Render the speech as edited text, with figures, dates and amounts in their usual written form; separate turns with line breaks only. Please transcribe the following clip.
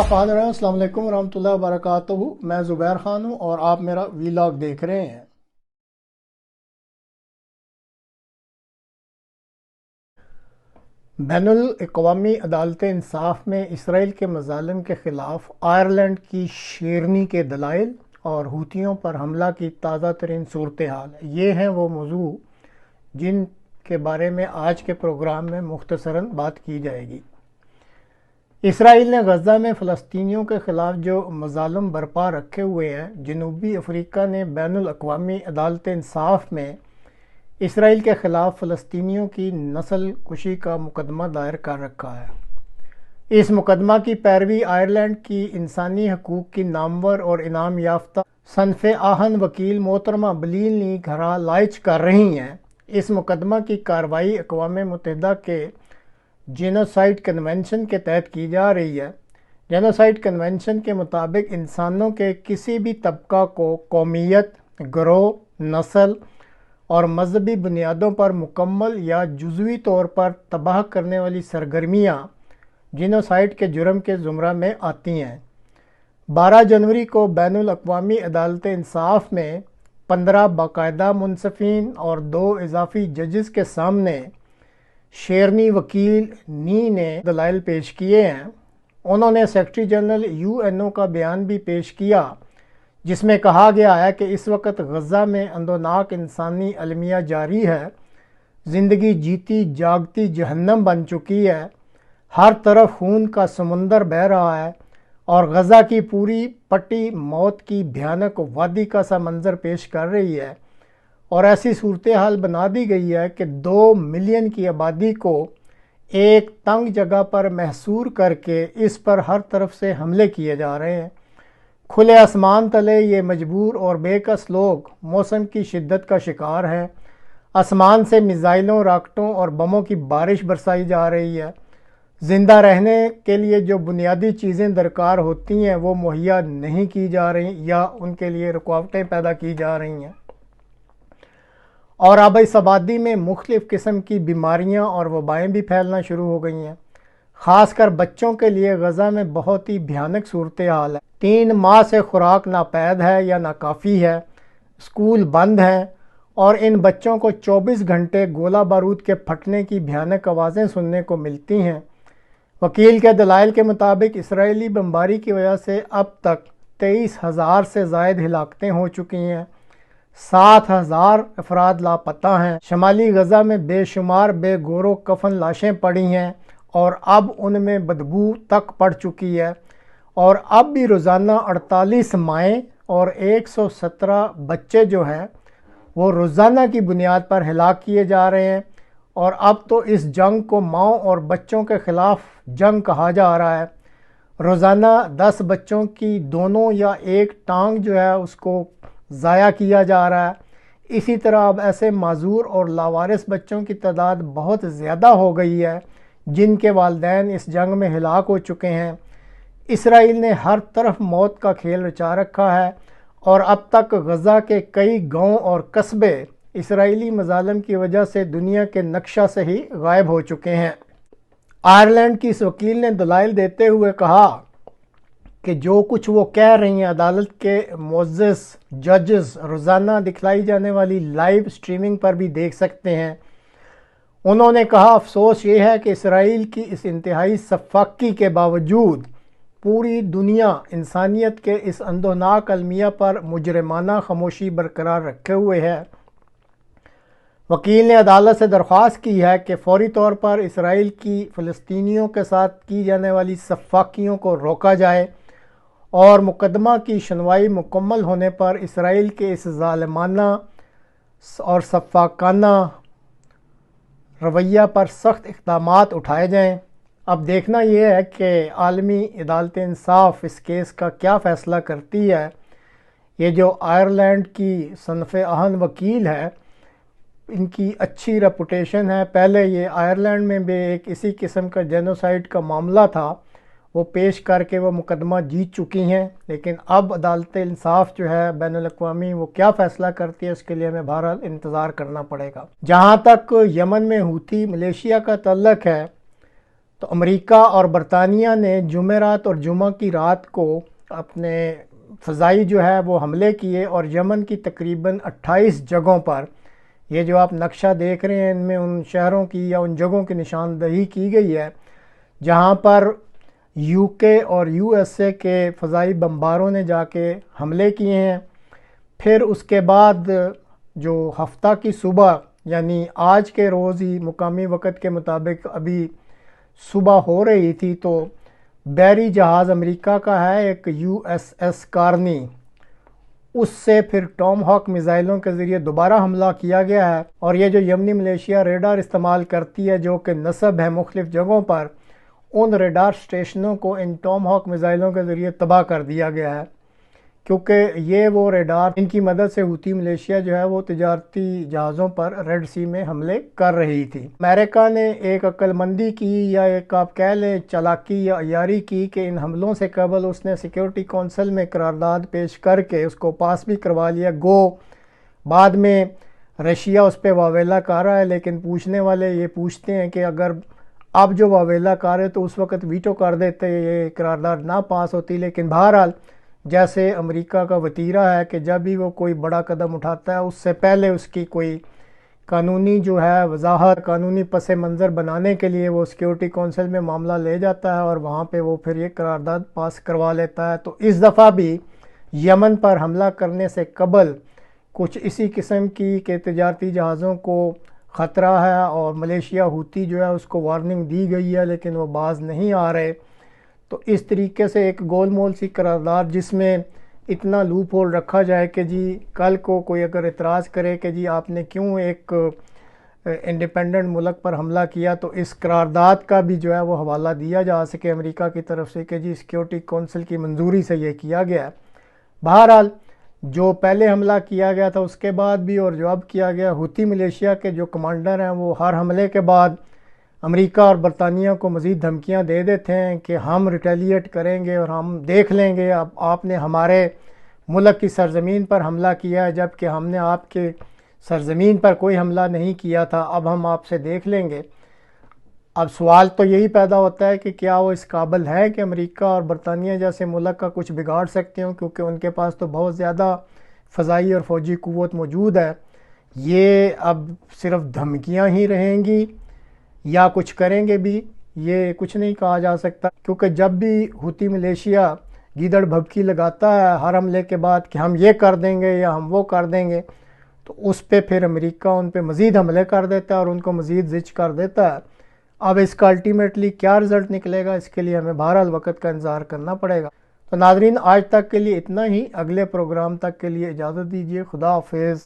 आप आ रहे हैं। अस्सलाम वालेकुम रहमतुल्लाहि व बरकातहू। मैं ज़ुबैर खान हूँ और आप मेरा वीलॉग देख रहे हैं। बैनुल अक़वामी अदालत इंसाफ में इसराइल के मज़ालिम के ख़िलाफ़ आयरलैंड की शेरनी के दलाइल और हूतियों पर हमला की ताज़ा तरीन सूरत हाल। ये हैं वो मौजू जिन के बारे में आज के प्रोग्राम में मुख्तसरन बात की जाएगी। इसराइल ने गज़ा में फ़लस्तीनियों के ख़िलाफ़ जो मज़ालिम बरपा रखे हुए हैं, जनूबी अफ्रीका ने बैनुल अक़वामी अदालत इंसाफ में इसराइल के ख़िलाफ़ फ़लस्तीनियों की नस्ल कुशी का मुकदमा दायर कर रखा है। इस मुकदमा की पैरवी आयरलैंड की इंसानी हकूक़ की नामवर और इनाम याफ्ता सनफ़े आहन वकील मोहतरमा बलीनी घरा लाइच कर रही हैं। इस मुकदमा की कार्रवाई अक़वाम मुत्तहिदा के जेनोसाइड कन्वेंशन के तहत की जा रही है। जेनोसाइड कन्वेंशन के मुताबिक इंसानों के किसी भी तबका को कौमियत, गिरोह, नस्ल और मजहबी बुनियादों पर मुकम्मल या जुज़वी तौर पर तबाह करने वाली सरगर्मियाँ जेनोसाइड के जुर्म के ज़ुमरा में आती हैं। 12 जनवरी को बैनुल अक़वामी अदालत इंसाफ में 15 बाकायदा मुनसफ़ीन और 2 इजाफ़ी जजेस के सामने शेरनी वकील नी ने दलाइल पेश किए हैं। उन्होंने सेक्रेटरी जनरल यूएनओ का बयान भी पेश किया, जिसमें कहा गया है कि इस वक्त गज़ा में अंदोनाक इंसानी अलमिया जारी है। ज़िंदगी जीती जागती जहन्नम बन चुकी है। हर तरफ खून का समुंदर बह रहा है और गज़ा की पूरी पट्टी मौत की भयानक वादी का सा मंजर पेश कर रही है और ऐसी सूरत हाल बना दी गई है कि 2 मिलियन की आबादी को एक तंग जगह पर महसूर करके इस पर हर तरफ से हमले किए जा रहे हैं। खुले आसमान तले ये मजबूर और बेकस लोग मौसम की शिद्दत का शिकार हैं। आसमान से मिसाइलों, रॉकेटों और बमों की बारिश बरसाई जा रही है। ज़िंदा रहने के लिए जो बुनियादी चीज़ें दरकार होती हैं वो मुहैया नहीं की जा रही या उनके लिए रुकावटें पैदा की जा रही हैं। और अब इस आबादी में मुख्तलिफ़ किस्म की बीमारियां और वबाएँ भी फैलना शुरू हो गई हैं। ख़ासकर बच्चों के लिए गज़ा में बहुत ही भयानक सूरत हाल है। 3 माह से खुराक नापैद है या नाकाफ़ी है, स्कूल बंद हैं और इन बच्चों को 24 घंटे गोला बारूद के फटने की भयानक आवाज़ें सुनने को मिलती हैं। वकील के दलाइल के मुताबिक इसराइली बमबारी की वजह से अब तक 23,000 से ज़ायद हिलाकतें हो चुकी हैं। 7,000 अफराद लापता हैं। शमाली गज़ा में बेशुमार बेगोरो कफन लाशें पड़ी हैं और अब उनमें बदबू तक पड़ चुकी है। और अब भी रोज़ाना 48 माएँ और 117 बच्चे जो हैं वो रोज़ाना की बुनियाद पर हिलाक किए जा रहे हैं। और अब तो इस जंग को माओं और बच्चों के ख़िलाफ़ जंग कहा जा रहा है। रोज़ाना 10 बच्चों की दोनों या एक टांग जो है उसको ज़ाया किया जा रहा है। इसी तरह अब ऐसे माजूर और लावारिस बच्चों की तादाद बहुत ज़्यादा हो गई है जिनके वालिदैन इस जंग में हिलाक हो चुके हैं। इसराइल ने हर तरफ मौत का खेल रचा रखा है और अब तक गज़ा के कई गांव और कस्बे इसराइली मज़ालिम की वजह से दुनिया के नक्शा से ही गायब हो चुके हैं। आयरलैंड की इस वकील ने दलाइल देते हुए कहा कि जो कुछ वो कह रही हैं अदालत के मुअज़्ज़ज़ जजेस रोज़ाना दिखलाई जाने वाली लाइव स्ट्रीमिंग पर भी देख सकते हैं। उन्होंने कहा, अफसोस ये है कि इसराइल की इस इंतहाई सफ़ाकी के बावजूद पूरी दुनिया इंसानियत के इस अंदोनाक अलमिया पर मुजरिमाना खामोशी बरकरार रखे हुए है। वकील ने अदालत से दरख्वास्त की है कि फौरी तौर पर इसराइल की फ़लस्तीनियों के साथ की जाने वाली सफ़ाकियों को रोका जाए और मुकदमा की सुनवाई मुकम्मल होने पर इसराइल के इस ज़ालिमाना और सफ़ाकाना रवैया पर सख्त इक़दामात उठाए जाएँ। अब देखना यह है कि आलमी अदालत इंसाफ इस केस का क्या फ़ैसला करती है। ये जो आयरलैंड की सनफ़े आहन वकील है, इनकी अच्छी रेपुटेशन है। पहले ये आयरलैंड में भी एक इसी किस्म का जेनोसाइड का मामला था, वो पेश करके वो मुकदमा जीत चुकी हैं। लेकिन अब अदालत इंसाफ जो है बैनुल अक़वामी वो क्या फ़ैसला करती है उसके लिए हमें बहरहाल इंतज़ार करना पड़ेगा। जहाँ तक यमन में हूती मलेशिया का तल्लक है, تو امریکہ اور برطانیہ نے جمعرات اور جمعہ کی رات کو اپنے فضائی جو ہے وہ حملے کیے، اور یمن کی تقریباً 28 جگہوں پر، یہ جو آپ نقشہ دیکھ رہے ہیں ان میں ان شہروں کی یا ان جگہوں کی نشاندہی کی گئی ہے جہاں پر یو کے اور یو ایس اے کے فضائی بمباروں نے جا کے حملے کیے ہیں۔ پھر اس کے بعد جو ہفتہ کی صبح یعنی آج کے روز ہی مقامی وقت کے مطابق ابھی صبح ہو رہی تھی، تو بحری جہاز امریکہ کا ہے ایک یو ایس ایس کارنی، اس سے پھر ٹام ہاک میزائلوں کے ذریعے دوبارہ حملہ کیا گیا ہے، اور یہ جو یمنی ملیشیا ریڈار استعمال کرتی ہے جو کہ نصب ہے مختلف جگہوں پر، ان ریڈار سٹیشنوں کو ان ٹام ہاک میزائلوں کے ذریعے تباہ کر دیا گیا ہے، کیونکہ یہ وہ ریڈار ان کی مدد سے حوثی ملیشیا جو ہے وہ تجارتی جہازوں پر ریڈ سی میں حملے کر رہی تھی۔ امریکہ نے ایک عقل مندی کی یا ایک آپ کہہ لیں چالاکی یا عیاری کی کہ ان حملوں سے قبل اس نے سیکیورٹی کونسل میں قرارداد پیش کر کے اس کو پاس بھی کروا لیا، گو بعد میں رشیا اس پہ واویلا کر رہا ہے، لیکن پوچھنے والے یہ پوچھتے ہیں کہ اگر اب جو واویلا کر رہے تو اس وقت ویٹو کر دیتے، یہ قرارداد نہ پاس ہوتی۔ لیکن بہرحال جیسے امریکہ کا وتیرہ ہے کہ جب بھی وہ کوئی بڑا قدم اٹھاتا ہے اس سے پہلے اس کی کوئی قانونی جو ہے وضاحت، قانونی پس منظر بنانے کے لیے وہ سیکیورٹی کونسل میں معاملہ لے جاتا ہے اور وہاں پہ وہ پھر یہ قرارداد پاس کروا لیتا ہے۔ تو اس دفعہ بھی یمن پر حملہ کرنے سے قبل کچھ اسی قسم کی کہ تجارتی جہازوں کو خطرہ ہے اور ملیشیا حوثی جو ہے اس کو وارننگ دی گئی ہے لیکن وہ باز نہیں آ رہے۔ تو اس طریقے سے ایک گول مول سی قرارداد جس میں اتنا لوپ ہول رکھا جائے کہ جی کل کو کوئی اگر اعتراض کرے کہ جی آپ نے کیوں ایک انڈیپینڈنٹ ملک پر حملہ کیا، تو اس قرارداد کا بھی جو ہے وہ حوالہ دیا جا سکے امریکہ کی طرف سے کہ جی سیکیورٹی کونسل کی منظوری سے یہ کیا گیا ہے۔ بہرحال جو پہلے حملہ کیا گیا تھا اس کے بعد بھی اور جو اب کیا گیا، حوثی ملیشیا کے جو کمانڈر ہیں وہ ہر حملے کے بعد امریکہ اور برطانیہ کو مزید دھمکیاں دے دیتے ہیں کہ ہم ریٹیلیٹ کریں گے اور ہم دیکھ لیں گے، اب آپ نے ہمارے ملک کی سرزمین پر حملہ کیا ہے جبکہ ہم نے آپ کے سرزمین پر کوئی حملہ نہیں کیا تھا، اب ہم آپ سے دیکھ لیں گے۔ اب سوال تو یہی پیدا ہوتا ہے کہ کیا وہ اس قابل ہے کہ امریکہ اور برطانیہ جیسے ملک کا کچھ بگاڑ سکتے ہوں، کیونکہ ان کے پاس تو بہت زیادہ فضائی اور فوجی قوت موجود ہے۔ یہ اب صرف دھمکیاں ہی رہیں گی یا کچھ کریں گے بھی، یہ کچھ نہیں کہا جا سکتا، کیونکہ جب بھی حوثی ملیشیا گیدڑ بھبکی لگاتا ہے ہر حملے کے بعد کہ ہم یہ کر دیں گے یا ہم وہ کر دیں گے، تو اس پہ پھر امریکہ ان پہ مزید حملے کر دیتا ہے اور ان کو مزید زچ کر دیتا ہے۔ اب اس کا الٹیمیٹلی کیا رزلٹ نکلے گا اس کے لیے ہمیں بہرحال وقت کا انتظار کرنا پڑے گا۔ تو ناظرین آج تک کے لیے اتنا ہی، اگلے پروگرام تک کے لیے اجازت دیجیے، خدا حافظ۔